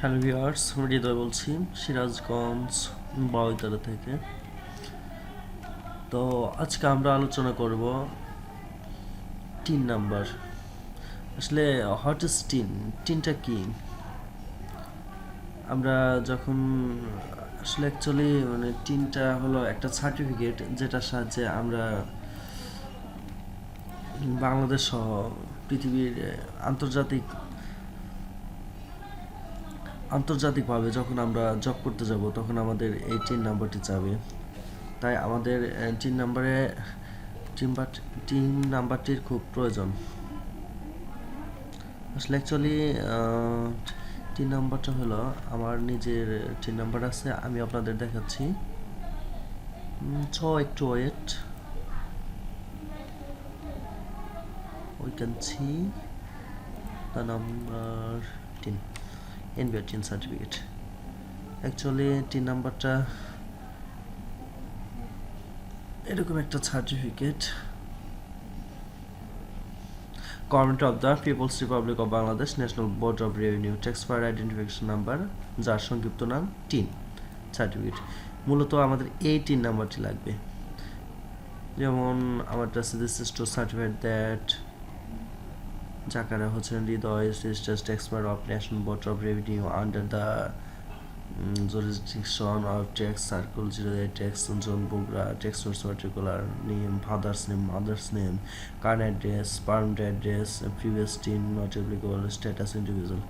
Hello viewers, আমি হৃদয় বলছি সিরাজগঞ্জ বাউইতারা থেকে। তো আজকে আমরা আলোচনা করব টিন নাম্বার। আসলে হোয়াট ইজ টিন? টিনটা কি? আমরা যখন আসলে অ্যাকচুয়ালি টিনটা হলো একটা সার্টিফিকেট যেটার সাহায্যে আমরা বাংলাদেশ সহ পৃথিবীর আন্তর্জাতিকভাবে যখন আমরা জব করতে যাব তখন আমাদের এই টিন নাম্বারটি চাবে। তাই আমাদের টিন নাম্বারে টিন নাম্বারটির খুব প্রয়োজন। আসলে অ্যাকচুয়ালি টিন নাম্বারটা হলো আমার নিজের টিন নাম্বার আছে, আমি আপনাদের দেখাচ্ছি। একটু wait, we can see the number 10 NBR TIN certificate. Actually TIN নাম্বারটা এরকম একটা certificate, government of the people's republic of Bangladesh national board of revenue tax payer identification number, যার সংক্ষিপ্ত নাম টিন সার্টিফিকেট। মূলত আমাদের এই টিন নাম্বারটি লাগবে। যেমন আমার কাছে this is to certified that Zakara Hossain Hridoy registered tax payer of national board of revenue under the jurisdiction of tax circle 08 tax zone Bogra tax source particular name, father's name, mother's name, current address, permanent address, previous teen not applicable, status individual.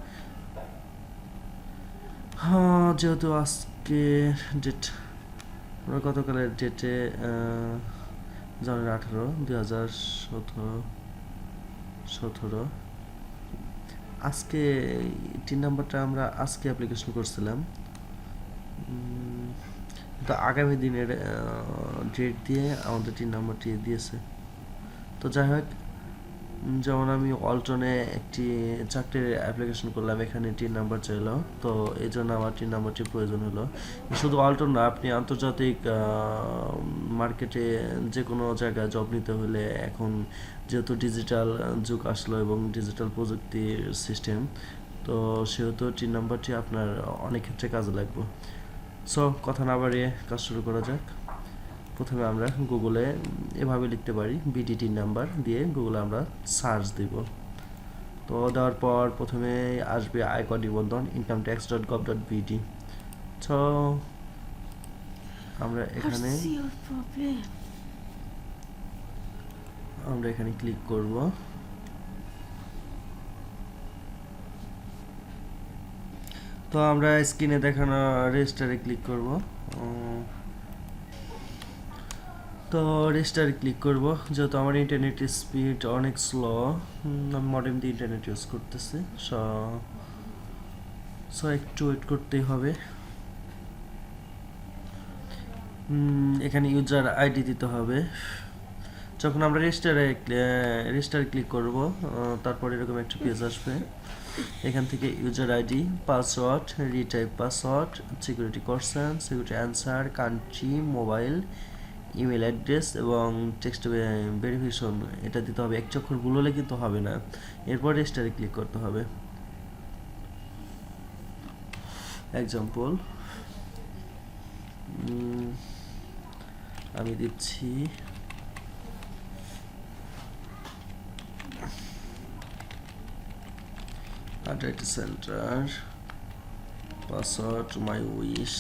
যেহেতু আজকে date, আমরা গতকালের ডেটে জানুয়ারি 18/2017 আজকে tin নাম্বারটা আমরা আজকে application করছিলাম, তো আগামী দিনের ডেট দিয়ে আমাদের টিন নাম্বারটি দিয়েছে। তো যাই হোক, যেমন আমি অল্টনে একটি চাকরির অ্যাপ্লিকেশন করলাম, এখানে টিন নাম্বার চাইলো, তো এই জন্য আমার টিন নাম্বারটি প্রয়োজন হলো। শুধু অল্টন না, আপনি আন্তর্জাতিক মার্কেটে যে কোনো জায়গায় জব নিতে হলে এখন যেহেতু ডিজিটাল যুগ আসলো এবং ডিজিটাল প্রযুক্তির সিস্টেম, তো সেহেতু টিন নাম্বারটি আপনার অনেক ক্ষেত্রে কাজে লাগবে। সো কথা না বাড়িয়ে কাজ শুরু করা যাক। প্রথমে আমরা গুগলে এভাবে লিখতে পারি, বিডিটি নাম্বার দিয়ে গুগলে আমরা সার্চ দিব। তো দেওয়ার পর প্রথমে আসবে আয়কর নিবন্ধন incometax.gov.bd। সো আমরা এখানে ক্লিক করব। তো আমরা স্ক্রিনে দেখানো রেজিস্টারে ক্লিক করব। তো রেজিস্টারে ক্লিক করব। যেহেতু আমার ইন্টারনেট স্পিড অনেক স্লো, আমি মডেম দিয়ে ইন্টারনেট ইউজ করতেছি, সো একটু ওয়েট করতেই হবে। এখানে ইউজার আইডি দিতে হবে। যখন আমরা রেজিস্টারে ক্লিক করব, তারপর এরকম একটা পেজ আসবে। এখান থেকে user ID, password, retype password, security question, security answer, country, mobile, email address এবং টেক্সট ভেরিফিকেশন এটা দিতে হবে। এক চক্কর ভুল হলে কিন্তু হবে না। এরপর রেজিস্টারে ক্লিক করতে হবে। এক্সাম্পল আমি দিচ্ছি আইডেন্টি সেন্টার, পাসওয়ার্ড মাই উইশ,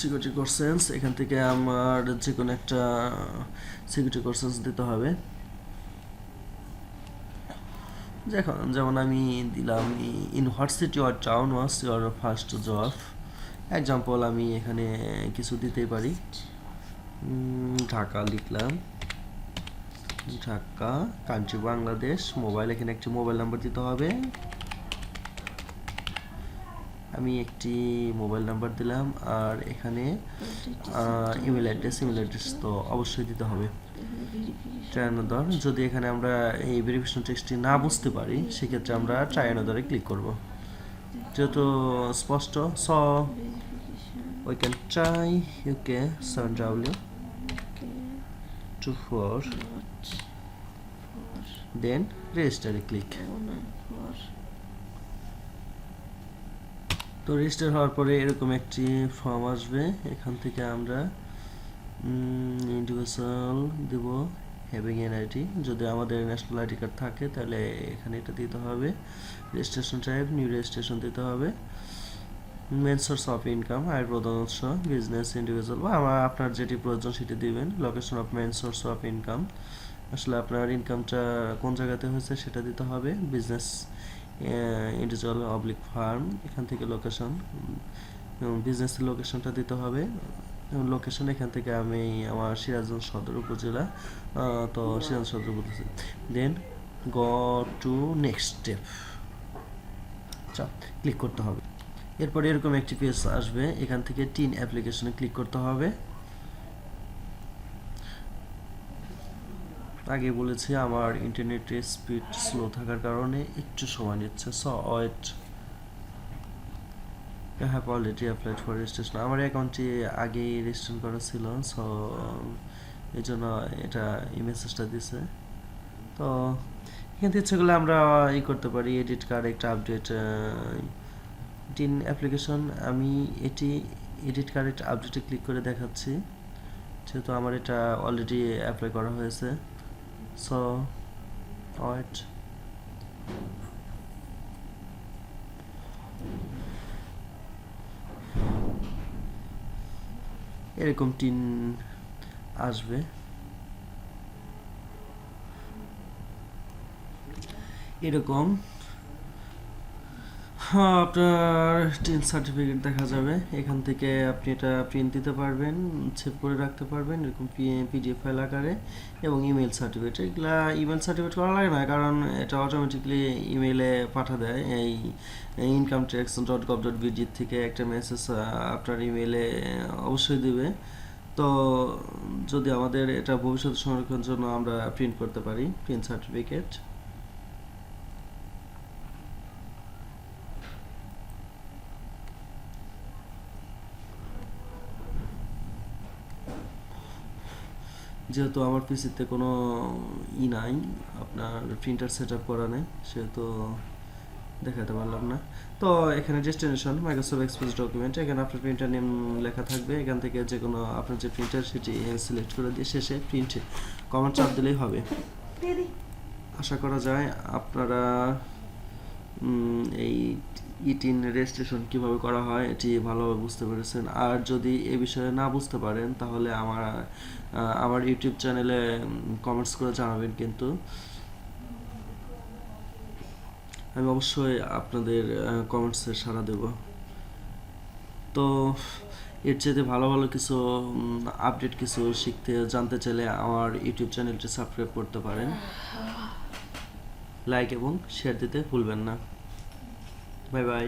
সিকিউরিটি কোশ্চেন্স। এখান থেকে আমার যে কোনো একটা সিকিউরিটি কোশ্চেন্স দিতে হবে। যেমন আমি দিলাম in what city or town was your first job. Example আমি এখানে কিছু দিতেই পারি। ঢাকা লিখলাম, ঢাকা, কান্ট্রি বাংলাদেশ, মোবাইল, এখানে একটি মোবাইল নাম্বার দিতে হবে। আমি একটি মোবাইল নাম্বার দিলাম, আর এখানে ইমেল অ্যাড্রেস তো অবশ্যই দিতে হবে। ট্রাই অ্যানাদার, যদি এখানে আমরা এই ভেরিফিকেশন টেক্সটটি না বুঝতে পারি সেক্ষেত্রে আমরা ট্রাই অ্যানাদারে ক্লিক করব। যেহেতু স্পষ্ট, so we can try UK 7W 24 দেন রেজিস্টারে ক্লিক। তো রেজিস্টার হওয়ার পরে এরকম একটি ফর্ম আসবে, এখান থেকে আমরা ইন্ডিভিজুয়াল দেব হ্যাভিং এনআইডি, যদি আমাদের ন্যাশনাল আইডি কার্ড থাকে তাহলে এখানে এটা দিতে হবে। রেজিস্ট্রেশন টাইপ নিউ রেজিস্ট্রেশন দিতে হবে। মেন সোর্স অফ ইনকাম, আয়ের প্রধান উৎস, বিজনেস, ইন্ডিভিজুয়াল বা আপনার যেটি প্রয়োজন সেটি দিবেন। Location of main source of income, আসলে আপনার ইনকামটা কোন জায়গাতে হয়েছে সেটা দিতে হবে। বিজনেস, ইন্ডিভিজুয়াল অবলিক ফার্ম, এখান থেকে লোকেশন, বিজনেসের লোকেশনটা দিতে হবে। লোকেশন এখান থেকে আমি আমার সিরাজগঞ্জ সদর উপজেলা, তো সিরাজগঞ্জ সদর বলতেছি। Then go to next step, click করতে হবে। এরপর এরকম একটি পেজ আসবে, এখান থেকে টিন অ্যাপ্লিকেশনে ক্লিক করতে হবে। আগে বলেছি আমার ইন্টারনেটের স্পিড স্লো থাকার কারণে একটু সময় নিচ্ছে, so wait. I have already applied for registration. আমার অ্যাকাউন্টটি আগেই রেজিস্ট্রেশন করা ছিল, সো এই জন্য এটা এই মেসেজটা দিছে। তো এখান থেকে ইচ্ছে করলে আমরা করতে পারি, এডিট কার্ড একটা আপডেট টিন অ্যাপ্লিকেশন। আমি এটি এডিট কার্ড একটা আপডেটে ক্লিক করে দেখাচ্ছি, যেহেতু আমার এটা অলরেডি অ্যাপ্লাই করা হয়েছে। So wait. এরকম টিন আসবে, এরকম আপনার টিন সার্টিফিকেট দেখা যাবে। এখান থেকে আপনি এটা প্রিন্ট দিতে পারবেন, সেভ করে রাখতে পারবেন এরকম পিডিএফ ফাইল আকারে। এবং ইমেল সার্টিফিকেট, এগুলা ইমেল সার্টিফিকেট করা লাগে না, কারণ এটা অটোমেটিকলি ইমেইলে পাঠা দেয়। এই incometax.gov.bd থেকে একটা মেসেজ আপনার ইমেইলে অবশ্যই দিবে। তো যদি আমাদের এটা ভবিষ্যৎ সংরক্ষণের জন্য আমরা প্রিন্ট করতে পারি প্রিন্ট সার্টিফিকেট। যেহেতু আমার পিসিতে কোনো নাই, আপনার প্রিন্টার সেট আপ করা নেই, সেহেতু দেখাতে পারলাম না। তো এখানে ডেস্টিনেশন মাইক্রোসফট এক্সপ্রেস ডকুমেন্ট, এখানে আপনার প্রিন্টার নেম লেখা থাকবে। এখান থেকে যে কোনো আপনার যে প্রিন্টার সেটি সিলেক্ট করে দিয়ে শেষে প্রিন্টে কমান্ড চাপ দিলেই হবে। আশা করা যায় আপনারা এই ইটিন রেজিস্ট্রেশন কীভাবে করা হয় এটি ভালোভাবে বুঝতে পেরেছেন। আর যদি এ বিষয়ে না বুঝতে পারেন তাহলে আমার ইউটিউব চ্যানেলে কমেন্টস করে জানাবেন, কিন্তু আমি অবশ্যই আপনাদের কমেন্টসে সাড়া দেব। তো এর চেয়ে ভালো ভালো কিছু আপডেট কিছু জানতে চাইলে আমার ইউটিউব চ্যানেলটি সাবস্ক্রাইব করতে পারেন। লাইক এবং শেয়ার দিতে ভুলবেন না। Bye bye.